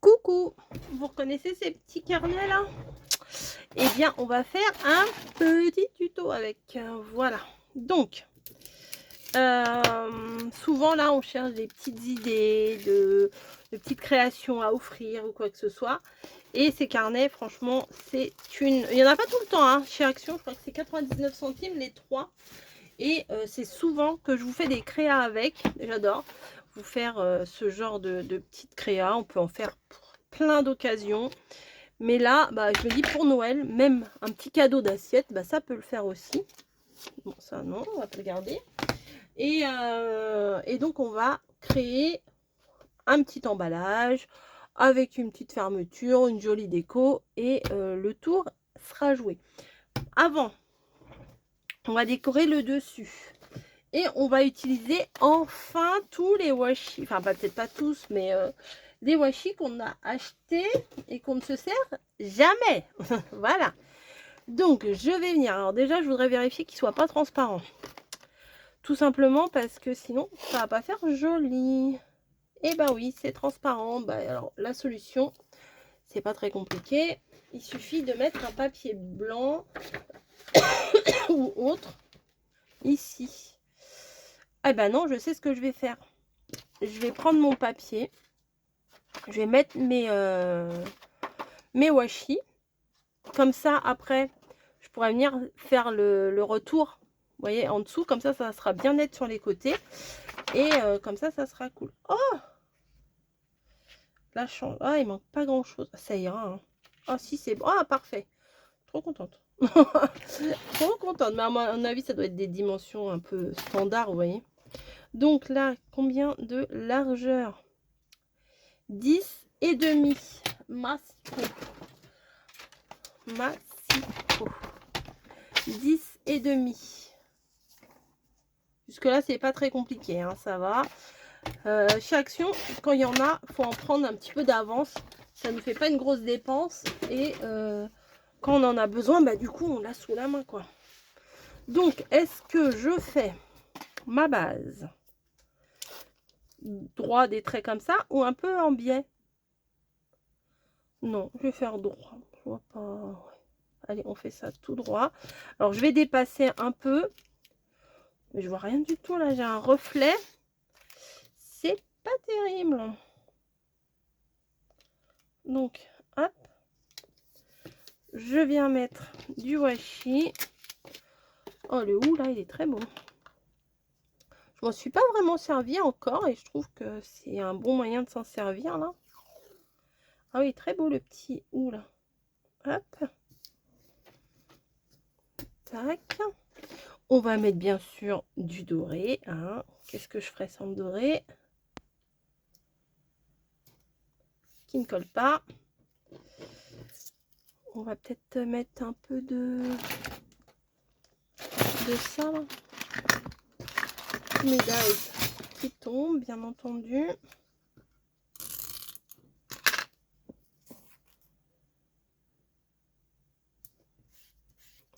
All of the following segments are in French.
Coucou, vous reconnaissez ces petits carnets là? Eh bien, on va faire un petit tuto avec. Voilà. Donc, souvent là, on cherche des petites idées de petites créations à offrir ou quoi que ce soit. Et ces carnets, franchement, c'est une. Il n'y en a pas tout le temps, hein. Chez Action, je crois que c'est 99 centimes les trois. Et c'est souvent que je vous fais des créas avec. J'adore vous faire ce genre de petites créas. On peut en faire pour plein d'occasions. Mais là, bah, je me dis pour Noël, même un petit cadeau d'assiette, bah, ça peut le faire aussi. Bon, ça non, on va pas le garder. Et donc, on va créer un petit emballage avec une petite fermeture, une jolie déco. Et le tour sera joué. Avant, on va décorer le dessus. Et on va utiliser enfin tous les washi, enfin peut-être pas tous, mais des washi qu'on a achetés et qu'on ne se sert jamais. Voilà. Donc je vais venir. Alors déjà, je voudrais vérifier qu'il ne soit pas transparent. Tout simplement parce que sinon, ça va pas faire joli. Et ben oui, c'est transparent. Bah, alors la solution, c'est pas très compliqué. Il suffit de mettre un papier blanc ou autre ici. Eh ben non, je sais ce que je vais faire. Je vais prendre mon papier. Je vais mettre mes washi. Comme ça, après, je pourrais venir faire le retour. Vous voyez, en dessous. Comme ça sera bien net sur les côtés. Et comme ça sera cool. Oh, la chance. Ah, il manque pas grand-chose. Ça ira. Hein. Ah, si, c'est bon. Ah, parfait. Trop contente. Trop contente. Mais à mon avis, ça doit être des dimensions un peu standards, vous voyez. Donc là, combien de largeur? 10,5. Massico. 10,5. Jusque là, c'est pas très compliqué, hein, ça va. Chez Action, quand il y en a, faut en prendre un petit peu d'avance. Ça ne fait pas une grosse dépense. Et quand on en a besoin, bah, du coup, on l'a sous la main, quoi. Donc, est-ce que je fais ma base droit des traits comme ça ou un peu en biais? Non, je vais faire droit. Je vois pas. Allez, on fait ça tout droit. Alors, je vais dépasser un peu. Mais je vois rien du tout, là. J'ai un reflet. C'est pas terrible. Donc, hop. Je viens mettre du washi. Oh, le hou, là, il est très beau. Je m'en suis pas vraiment servi encore. Et je trouve que c'est un bon moyen de s'en servir, là. Ah oui, très beau, le petit hou, là. Hop. Tac. On va mettre bien sûr du doré. Hein. Qu'est-ce que je ferais sans le doré? Qui ne colle pas. On va peut-être mettre un peu de ça. Là. Médaille qui tombe, bien entendu.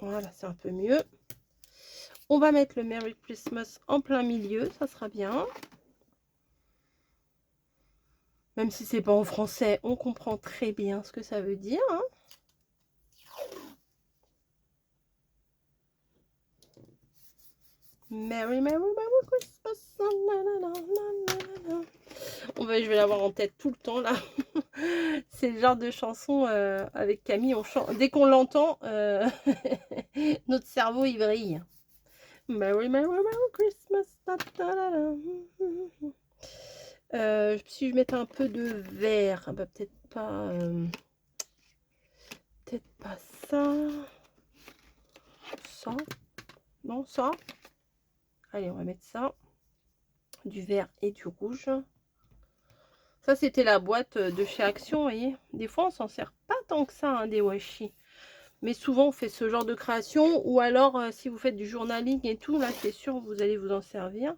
Voilà, c'est un peu mieux. On va mettre le Merry Christmas en plein milieu, ça sera bien. Même si c'est pas en français, on comprend très bien ce que ça veut dire. Hein. Merry, Merry, Merry Christmas. Je vais l'avoir en tête tout le temps là. C'est le genre de chanson avec Camille, on chante. Dès qu'on l'entend, notre cerveau il brille. Merry, Merry, Merry Christmas. Si je mettais un peu de vert, bah, peut-être pas ça. Ça. Non, ça. Allez, on va mettre ça. Du vert et du rouge. Ça, c'était la boîte de chez Action, vous voyez. Des fois, on s'en sert pas tant que ça, hein, des washi. Mais souvent, on fait ce genre de création. Ou alors, si vous faites du journaling et tout, là, c'est sûr, vous allez vous en servir.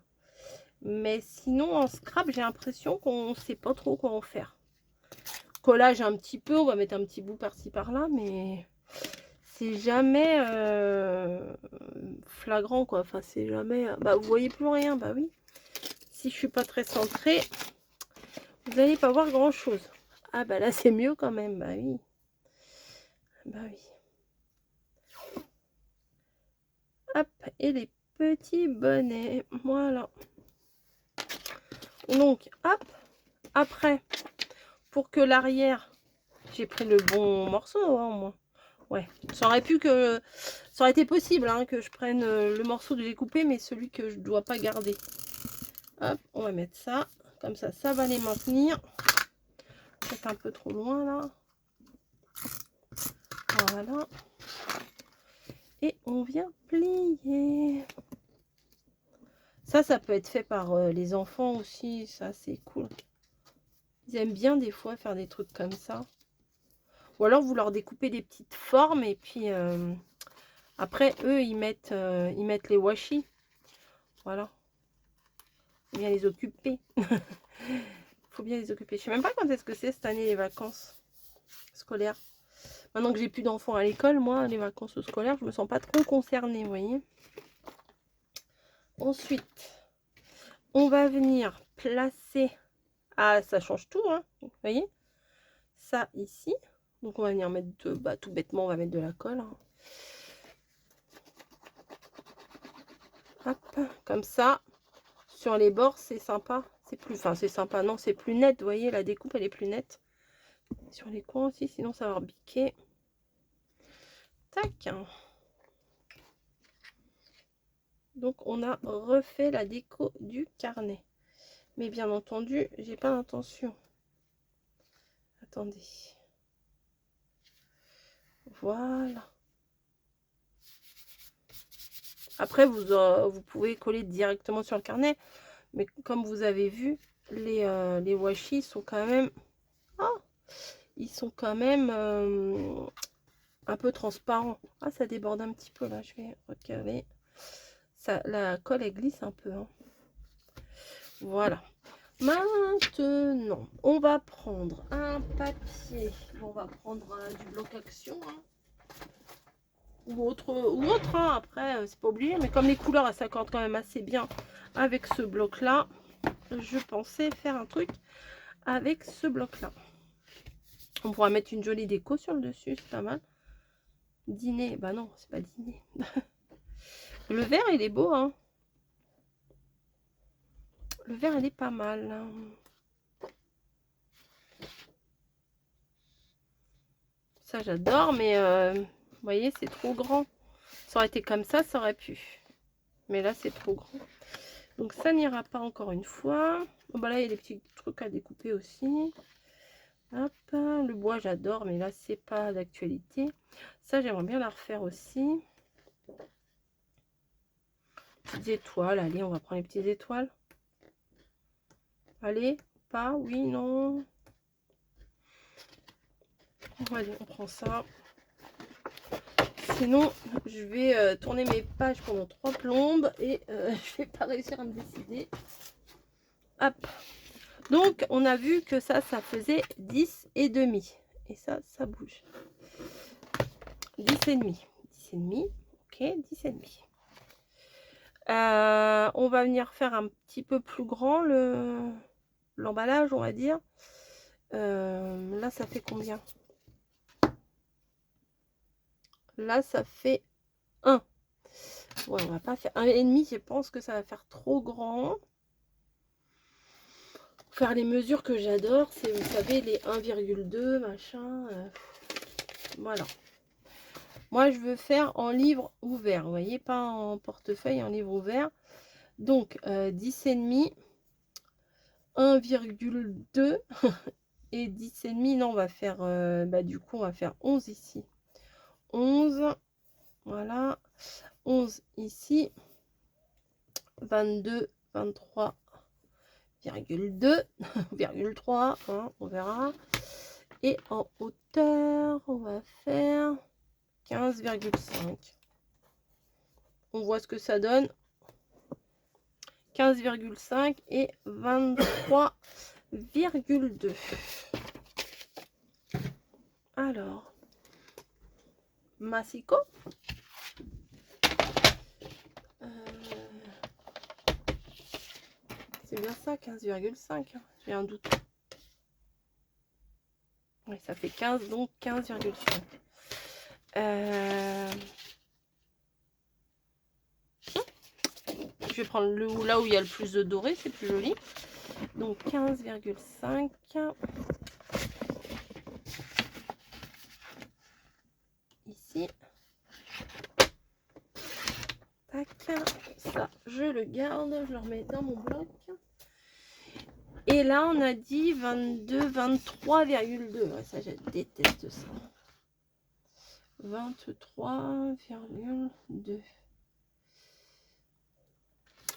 Mais sinon, en scrap, j'ai l'impression qu'on ne sait pas trop quoi en faire. Collage un petit peu, on va mettre un petit bout par-ci, par-là, mais c'est jamais flagrant, quoi. Enfin, c'est jamais... Bah, vous voyez plus rien, bah oui. Si je suis pas très centrée, vous n'allez pas voir grand-chose. Ah bah là, c'est mieux quand même. Bah oui. Bah oui. Hop, et les petits bonnets. Voilà. Donc, hop. Après, pour que l'arrière... J'ai pris le bon morceau, hein, moi. Ouais, ça aurait été possible hein, que je prenne le morceau que j'ai coupé, mais celui que je ne dois pas garder. Hop, on va mettre ça. Comme ça va les maintenir. C'est un peu trop loin là. Voilà. Et on vient plier. Ça peut être fait par les enfants aussi. Ça, c'est cool. Ils aiment bien des fois faire des trucs comme ça. Ou alors vous leur découpez des petites formes et puis après eux ils mettent les washi. Voilà. Faut bien les occuper. Faut bien les occuper. Je sais même pas quand est-ce que c'est cette année les vacances scolaires. Maintenant que j'ai plus d'enfants à l'école, moi les vacances scolaires, je me sens pas trop concernée, vous voyez. Ensuite, on va venir placer. Ah, ça change tout, hein. Vous voyez. Ça ici. Donc on va venir mettre tout bêtement, on va mettre de la colle. Hein. Hop, comme ça. Sur les bords, c'est sympa. C'est sympa. Non, c'est plus net. Vous voyez, la découpe, elle est plus nette. Sur les coins aussi, sinon ça va biquer. Tac. Donc, on a refait la déco du carnet. Mais bien entendu, j'ai pas l'intention. Attendez. Voilà. Après, vous pouvez coller directement sur le carnet. Mais comme vous avez vu, les washi sont quand même... Oh, ils sont quand même un peu transparents. Ah, ça déborde un petit peu là. Je vais recaler. Ça, la colle, elle glisse un peu. Hein. Voilà. Maintenant, on va prendre un papier. On va prendre du bloc action. Hein. Ou autre hein. Après, c'est pas obligé. Mais comme les couleurs, elles s'accordent quand même assez bien avec ce bloc-là, je pensais faire un truc avec ce bloc-là. On pourra mettre une jolie déco sur le dessus, c'est pas mal. Dîner, bah non, c'est pas dîner. Le vert, il est beau, hein. Le vert, il est pas mal. Hein. Ça, j'adore, mais vous voyez, c'est trop grand. Ça aurait été comme ça aurait pu. Mais là, c'est trop grand. Donc, ça n'ira pas encore une fois. Bon, bah là, il y a des petits trucs à découper aussi. Hop, le bois, j'adore, mais là, c'est pas d'actualité. Ça, j'aimerais bien la refaire aussi. Petites étoiles, allez, on va prendre les petites étoiles. Allez, pas, oui, non. Allez, on prend ça. Sinon, je vais tourner mes pages pendant 3 plombes et je vais pas réussir à me décider. Hop. Donc, on a vu que ça faisait 10 et demi. Et ça bouge. 10 et demi. 10 et demi. Ok, 10 et demi. On va venir faire un petit peu plus grand l'emballage, on va dire. Là, ça fait combien? Là, ça fait 1. Ouais, on va pas faire 1,5. Je pense que ça va faire trop grand. Faire les mesures que j'adore, c'est, vous savez, les 1,2 machin. Voilà. Moi, je veux faire en livre ouvert. Vous voyez, pas en portefeuille, en livre ouvert. Donc, 10 et demi, 1,2 et 10 et demi. Non, on va faire, du coup, on va faire 11 ici. 11, voilà. 11 ici. 22, 23,2,3, hein, on verra. Et en hauteur, on va faire 15,5. On voit ce que ça donne. 15,5 et 23,2. Alors, Massico. C'est bien ça, 15,5. J'ai un doute. Oui, ça fait 15, donc 15,5. Je vais prendre là où il y a le plus de doré, c'est plus joli. Donc 15,5. Ici. Tac. Ça, je le garde, je le remets dans mon bloc. Et là, on a dit 22, 23,2. Ouais, ça, je déteste ça. 23,2.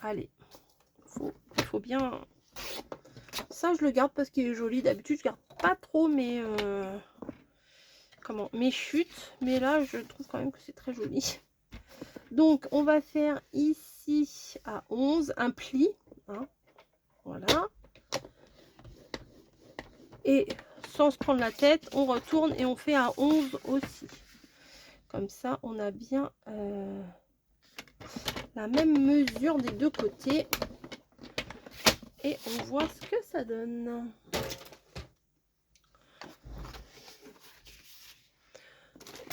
Allez, il faut bien... Ça, je le garde parce qu'il est joli. D'habitude, je garde pas trop mes... mes chutes. Mais là, je trouve quand même que c'est très joli. Donc, on va faire ici à 11 un pli. Hein, voilà. Et sans se prendre la tête, on retourne et on fait à 11 aussi. Comme ça, on a bien la même mesure des deux côtés. Et on voit ce que ça donne.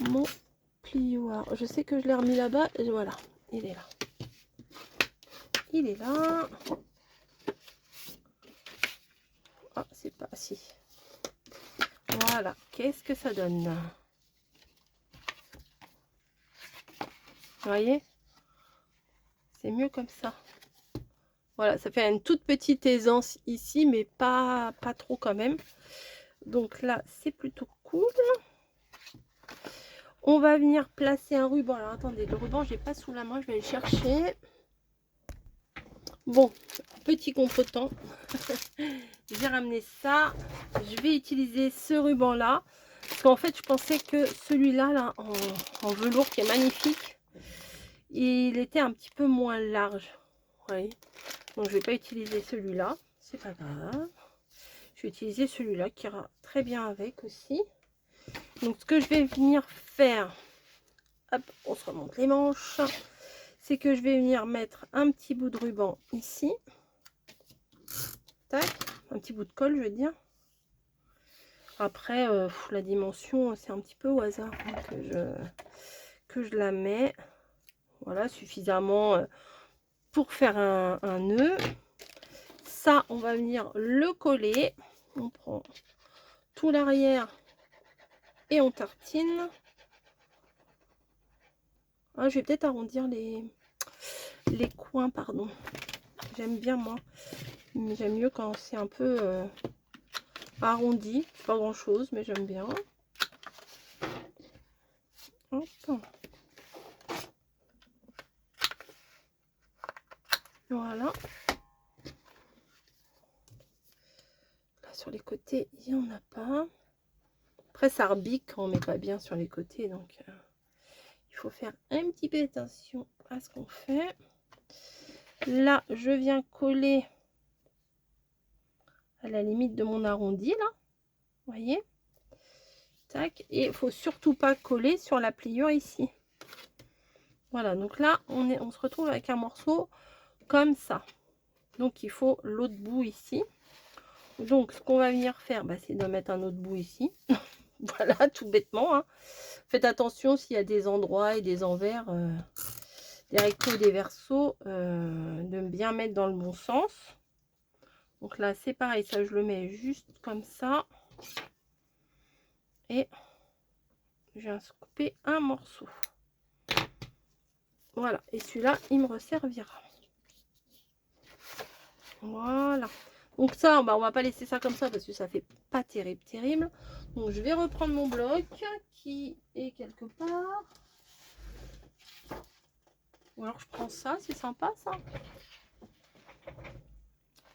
Mon plioir. Je sais que je l'ai remis là-bas. Et voilà, il est là. Il est là. Ah, c'est pas si. Voilà, qu'est-ce que ça donne? Vous voyez? C'est mieux comme ça. Voilà, ça fait une toute petite aisance ici, mais pas trop quand même. Donc là, c'est plutôt cool. On va venir placer un ruban. Alors attendez, le ruban, je n'ai pas sous la main, je vais le chercher. Bon, petit contretemps. J'ai ramené ça. Je vais utiliser ce ruban là. Parce qu'en fait, je pensais que celui-là, là, en velours, qui est magnifique, il était un petit peu moins large. Oui. Donc, je vais pas utiliser celui-là. C'est pas grave. Je vais utiliser celui-là qui ira très bien avec aussi. Donc, ce que je vais venir faire, hop, on se remonte les manches, c'est que je vais venir mettre un petit bout de ruban ici. Tac, un petit bout de colle, je veux dire. Après, la dimension, c'est un petit peu au hasard que je la mets. Voilà, suffisamment pour faire un nœud. Ça, on va venir le coller. On prend tout l'arrière et on tartine. Ah, je vais peut-être arrondir les coins, pardon. J'aime bien, moi. Mais j'aime mieux quand c'est un peu arrondi. Pas grand-chose, mais j'aime bien. Hop. Voilà. Là, sur les côtés, il n'y en a pas. Après, ça rebique quand on met pas bien sur les côtés. Donc, il faut faire un petit peu attention à ce qu'on fait. Là, je viens coller à la limite de mon arrondi, là. Vous voyez? Tac. Et il faut surtout pas coller sur la pliure ici. Voilà. Donc là, on se retrouve avec un morceau comme ça. Donc, il faut l'autre bout ici. Donc, ce qu'on va venir faire, bah, c'est de mettre un autre bout ici. Voilà, tout bêtement. Hein. Faites attention s'il y a des endroits et des envers, des rectos et des versos, de bien mettre dans le bon sens. Donc là, c'est pareil, ça je le mets juste comme ça. Et je viens couper un morceau. Voilà, et celui-là, il me resservira. Voilà. Donc ça, bah, on va pas laisser ça comme ça parce que ça fait pas terrible. Donc je vais reprendre mon bloc qui est quelque part. Ou alors je prends ça, c'est sympa ça.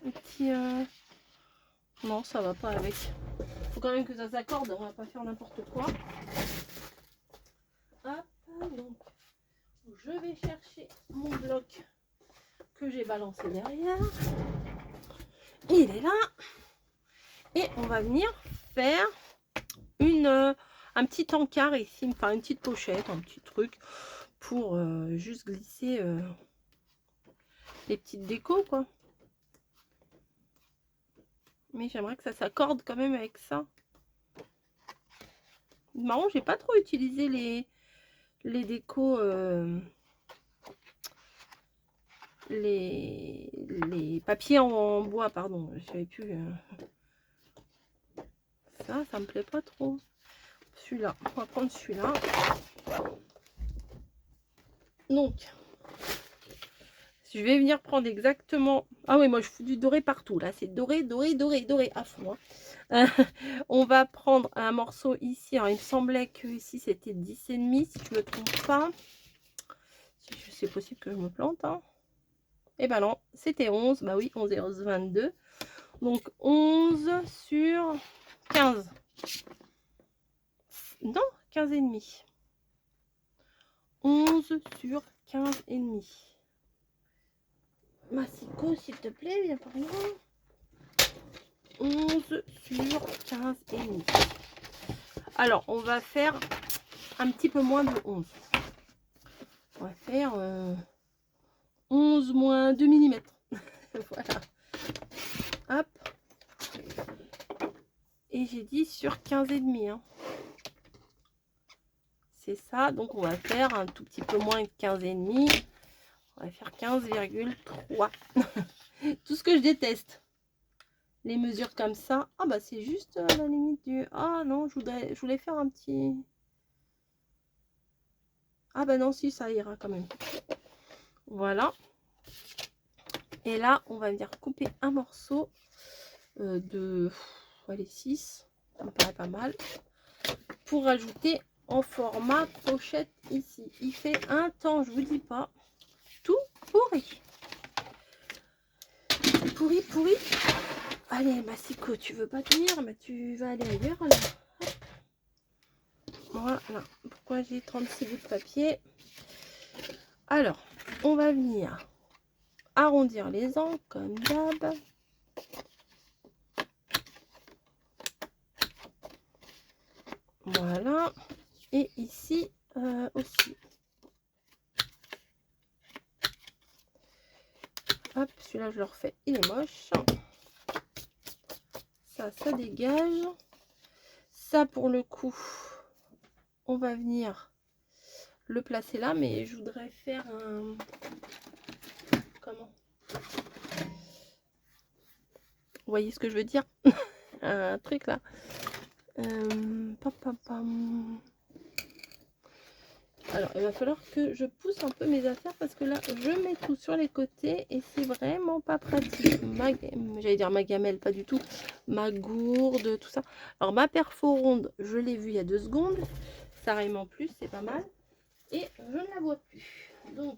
Un petit... Non, ça va pas avec. Faut quand même que ça s'accorde, on va pas faire n'importe quoi. Hop, donc je vais chercher mon bloc que j'ai balancé derrière. Il est là. Et on va venir faire un petit encart ici, enfin une petite pochette, un petit truc pour juste glisser les petites décos, quoi. Mais j'aimerais que ça s'accorde quand même avec ça. Marron, j'ai pas trop utilisé les décos, les papiers en bois, pardon. Je savais plus. Ça me plaît pas trop. Celui-là, on va prendre celui-là. Donc, je vais venir prendre exactement... Ah oui, moi je fous du doré partout. Là, c'est doré, doré, doré, doré à fond. Hein. On va prendre un morceau ici. Alors, il me semblait que ici c'était 10,5, si je me trompe pas. C'est possible que je me plante. Hein. Et ben non, c'était 11. Bah oui, 11 et 11, 22. Donc 11 sur 15. Non, 15,5. 11 sur 15,5. Massico, s'il te plaît, viens par là. 11 sur 15,5. Alors, on va faire un petit peu moins de 11. On va faire 11 moins 2 mm. Voilà. Hop. Et j'ai dit sur 15,5. Hein. C'est ça. Donc, on va faire un tout petit peu moins de 15,5. On va faire 15,3. Tout ce que je déteste. Les mesures comme ça. Ah bah c'est juste à la limite du... Ah non, je voulais faire un petit... Ah bah non, si, ça ira quand même. Voilà. Et là, on va venir couper un morceau de... Allez, 6. Ça me paraît pas mal. Pour rajouter en format pochette ici. Il fait un temps, je vous dis pas. Tout pourri. Pourri, pourri. Allez, Massico, tu veux pas tenir, mais tu vas aller ailleurs là. Voilà. Pourquoi j'ai 36 bouts de papier? Alors, on va venir arrondir les angles comme d'hab. Voilà. Et ici aussi. Hop, celui-là, je le refais. Il est moche. Ça dégage. Ça, pour le coup, on va venir le placer là. Mais je voudrais faire un... Comment? Vous voyez ce que je veux dire? Un truc là. Alors, il va falloir que je pousse un peu mes affaires parce que là, je mets tout sur les côtés et c'est vraiment pas pratique. J'allais dire ma gamelle, pas du tout. Ma gourde, tout ça. Alors, ma perforonde, je l'ai vue il y a 2 secondes. Ça rime en plus, c'est pas mal. Et je ne la vois plus. Donc,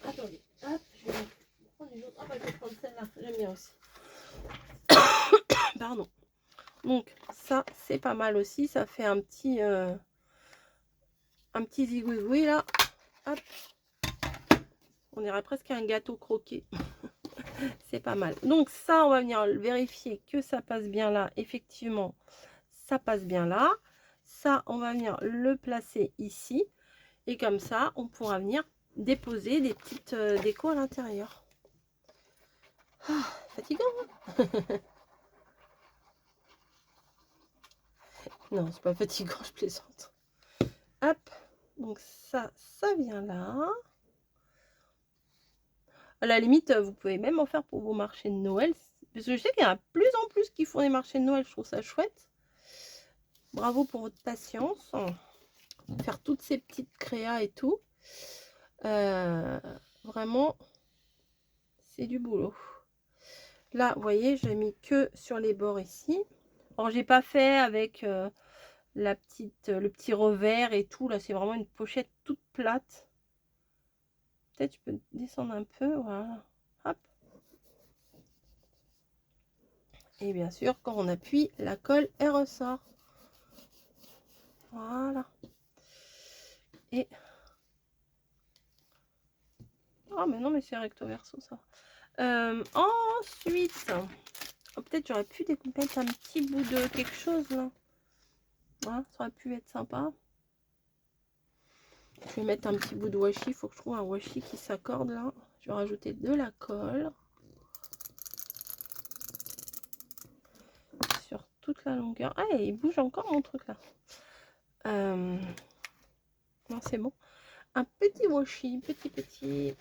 attendez. Hop, je vais prendre une autre. Ah, bah, je vais prendre celle-là. J'aime bien aussi. Pardon. Donc, ça, c'est pas mal aussi. Ça fait un petit zigouigoui là. Hop. On dirait presque un gâteau croqué. C'est pas mal. Donc ça, on va venir vérifier que ça passe bien là. Effectivement, ça passe bien là. Ça, on va venir le placer ici. Et comme ça, on pourra venir déposer des petites décos à l'intérieur. Ah, fatigant. Hein. Non, c'est pas fatigant, je plaisante. Hop. Donc ça vient là. À la limite, vous pouvez même en faire pour vos marchés de Noël. Parce que je sais qu'il y en a de plus en plus qui font des marchés de Noël. Je trouve ça chouette. Bravo pour votre patience. Faire toutes ces petites créas et tout. Vraiment, c'est du boulot. Là, vous voyez, j'ai mis que sur les bords ici. Alors, j'ai pas fait avec le petit revers et tout. Là, c'est vraiment une pochette toute plate. Peut-être je peux descendre un peu. Voilà. Hop. Et bien sûr, quand on appuie, la colle, elle ressort. Voilà. Et... Oh, mais non, mais c'est recto verso, ça. Ensuite, oh, peut-être j'aurais pu découper un petit bout de quelque chose, là. Voilà, ça aurait pu être sympa. Je vais mettre un petit bout de washi. Il faut que je trouve un washi qui s'accorde, là. Je vais rajouter de la colle. Sur toute la longueur. Ah, il bouge encore mon truc là. Non, c'est bon. Un petit washi, petit.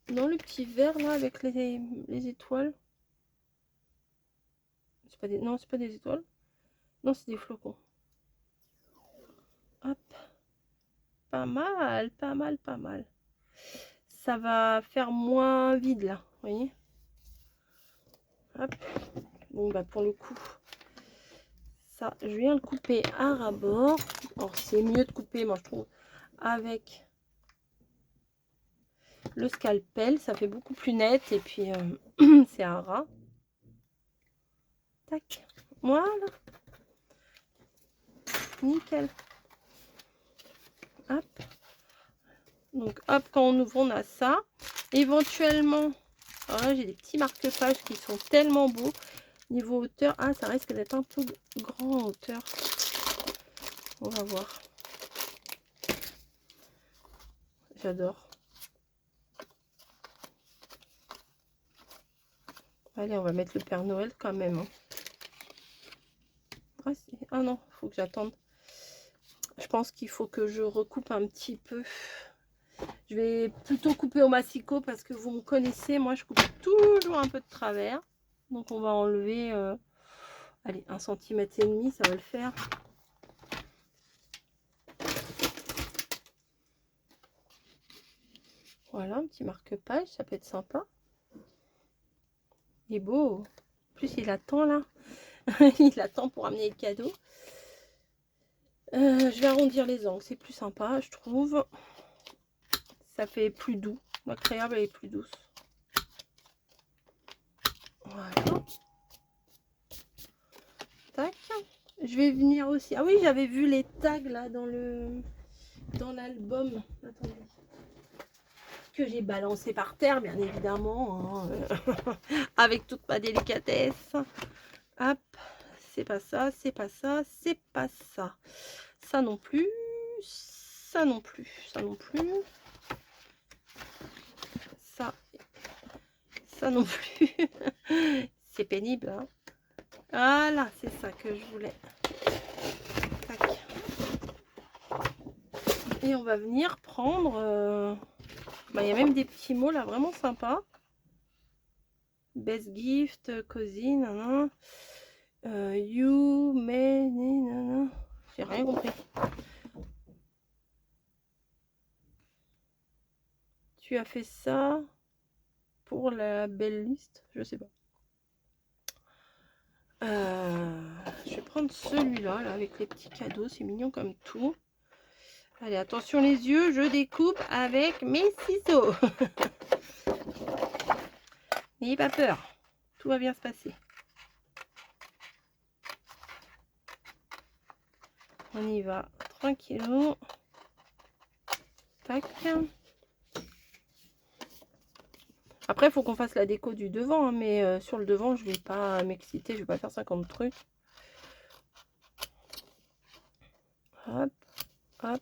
Dans le petit verre là avec les étoiles. C'est pas des... Non, c'est pas des étoiles. Non, c'est des flocons. Hop. Pas mal, pas mal. Ça va faire moins vide là, vous voyez. Hop. Bon bah pour le coup, ça, je viens le couper à ras-bord. Alors c'est mieux de couper, moi je trouve, avec le scalpel, ça fait beaucoup plus net et puis c'est à ras. Tac, voilà, nickel. Hop. Donc hop, quand on ouvre, on a ça. Éventuellement, alors là j'ai des petits marque-pages qui sont tellement beaux. Niveau hauteur, ah ça risque d'être un peu grand en hauteur. On va voir. J'adore. Allez, on va mettre le Père Noël quand même. Hein. Ah non, il faut que j'attende. Je pense qu'il faut que je recoupe un petit peu. Je vais plutôt couper au massicot parce que vous me connaissez. Moi, je coupe toujours un peu de travers. Donc, on va enlever... allez, 1,5 cm, ça va le faire. Voilà, un petit marque-page, ça peut être sympa. Il est beau. En plus, il attend là. Il attend pour amener le cadeau. Je vais arrondir les angles, c'est plus sympa, je trouve. Ça fait plus doux. La créable, elle est plus douce. Voilà. Tac. Je vais venir aussi. Ah oui, j'avais vu les tags là dans l'album. Attendez. Que j'ai balancé par terre, bien évidemment. Hein. Avec toute ma délicatesse. Hop. C'est pas ça, c'est pas ça, c'est pas ça. Ça non plus. Ça non plus. Ça non plus. Ça non plus. C'est pénible. Hein. Voilà, c'est ça que je voulais. Tac. Et on va venir prendre... bah, y a même des petits mots là, vraiment sympa. Best gift, cousine, nanana. You, may, nanana. J'ai rien compris. Tu as fait ça pour la belle liste, je sais pas. Je vais prendre celui-là là, avec les petits cadeaux, c'est mignon comme tout. Allez, attention les yeux, je découpe avec mes ciseaux. N'ayez pas peur, tout va bien se passer. On y va tranquillement. Tac. Après, il faut qu'on fasse la déco du devant, hein, mais sur le devant, je vais pas m'exciter, je vais pas faire 50 trucs. Hop, hop,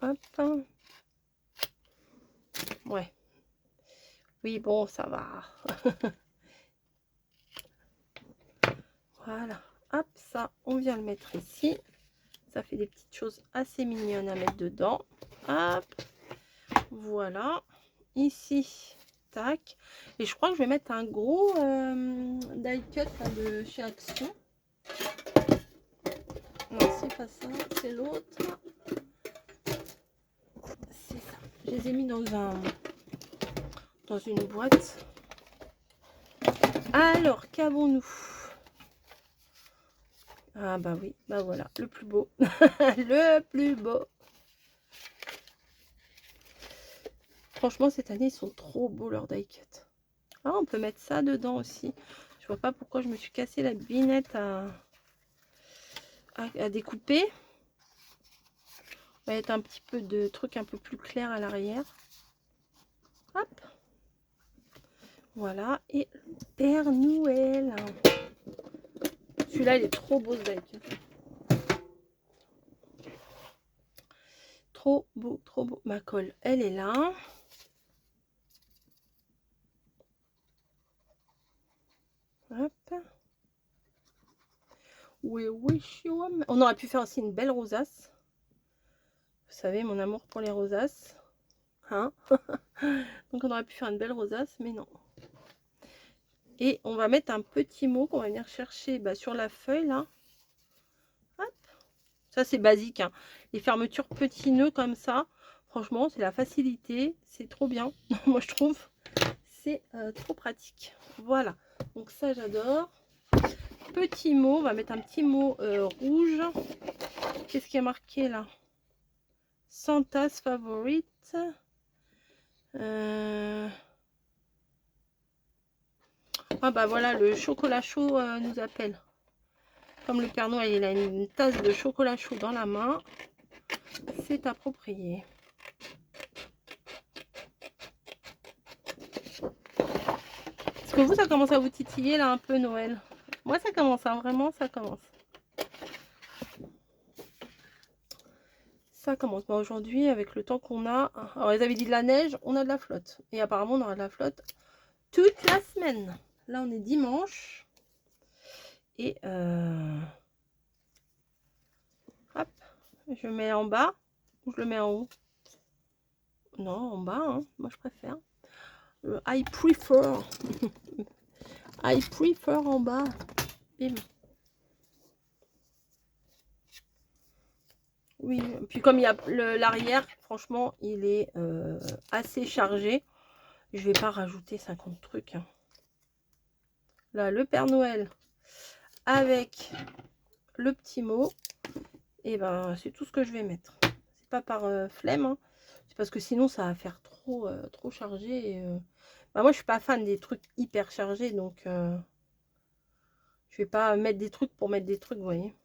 hop. Ouais. Oui, bon, ça va. Voilà. Hop, ça, on vient le mettre ici. Ça fait des petites choses assez mignonnes à mettre dedans. Hop. Voilà. Ici, tac. Et je crois que je vais mettre un gros die cut là, de chez Action. Non, c'est pas ça, c'est l'autre. C'est ça. Je les ai mis dans une boîte. Alors, qu'avons-nous? Ah bah oui, bah voilà, le plus beau. Le plus beau. Franchement, cette année, ils sont trop beaux, leurs die cut. Ah, on peut mettre ça dedans aussi. Je vois pas pourquoi je me suis cassé la binette à découper. On va mettre un petit peu de truc un peu plus clair à l'arrière. Hop. Voilà. Et le Père Noël. Celui-là, il est trop beau, ce die cut. Trop beau, trop beau. Ma colle, elle est là. Hop. We wish you a... On aurait pu faire aussi une belle rosace. Vous savez, mon amour pour les rosaces. Hein. Donc on aurait pu faire une belle rosace, mais non. Et on va mettre un petit mot qu'on va venir chercher sur la feuille, là. Hop. Ça, c'est basique. Hein. Les fermetures petits nœuds comme ça, franchement, c'est la facilité. C'est trop bien. Moi, je trouve. C'est trop pratique. Voilà. Donc ça, j'adore. Petit mot. On va mettre un petit mot rouge. Qu'est-ce qui a marqué, là? Santa's favorite. Ah bah voilà, le chocolat chaud nous appelle. Comme le Père Noël, il a une tasse de chocolat chaud dans la main. C'est approprié. Est-ce que vous, ça commence à vous titiller là un peu Noël? Moi, ça commence, hein, vraiment, ça commence. Ça commence. Bah, aujourd'hui, avec le temps qu'on a... Alors, ils avaient dit de la neige, on a de la flotte. Et apparemment, on aura de la flotte toute la semaine. Là, on est dimanche. Et... hop, je mets en bas. Ou je le mets en haut? Non, en bas, hein. Moi, je préfère. I prefer. I prefer en bas. Bim. Oui, puis comme il y a l'arrière, franchement, il est assez chargé. Je vais pas rajouter 50 trucs. Hein. Là, le Père Noël avec le petit mot. Et ben, c'est tout ce que je vais mettre. C'est pas par flemme. Hein. C'est parce que sinon, ça va faire trop, trop chargé. Et, moi, je suis pas fan des trucs hyper chargés. Donc, je vais pas mettre des trucs pour mettre des trucs, vous voyez.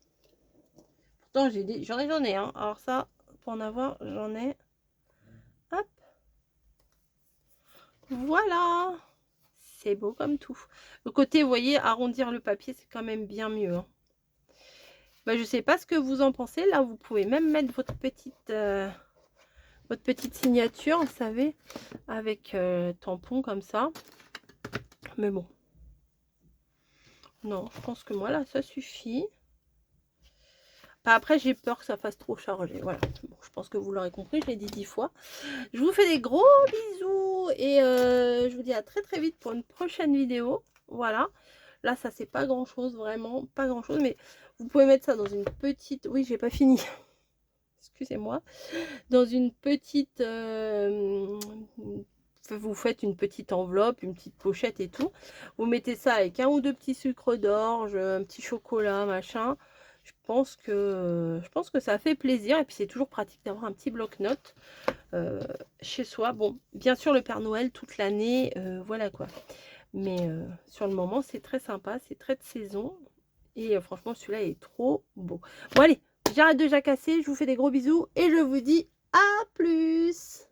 Pourtant, j'en ai, hein. Alors ça, pour en avoir, j'en ai. Hop. Voilà. C'est beau comme tout. Le côté, vous voyez, arrondir le papier, c'est quand même bien mieux. Hein. Je sais pas ce que vous en pensez. Là, vous pouvez même mettre votre petite signature, vous savez, avec tampon comme ça. Mais bon. Non, je pense que moi, là, ça suffit. Après, j'ai peur que ça fasse trop chargé. Voilà. Bon, je pense que vous l'aurez compris, je l'ai dit 10 fois. Je vous fais des gros bisous et je vous dis à très très vite pour une prochaine vidéo. Voilà. Là, ça c'est pas grand chose, vraiment pas grand chose, mais vous pouvez mettre ça dans une petite... Oui, j'ai pas fini. Excusez-moi. Dans une petite... Vous faites une petite enveloppe, une petite pochette et tout. Vous mettez ça avec un ou deux petits sucres d'orge, un petit chocolat, machin. Je pense que ça fait plaisir. Et puis c'est toujours pratique d'avoir un petit bloc-notes chez soi. Bon, bien sûr le Père Noël toute l'année, voilà quoi. Mais sur le moment, c'est très sympa, c'est très de saison. Et franchement, celui-là est trop beau. Bon allez, j'arrête de jacasser, je vous fais des gros bisous et je vous dis à plus.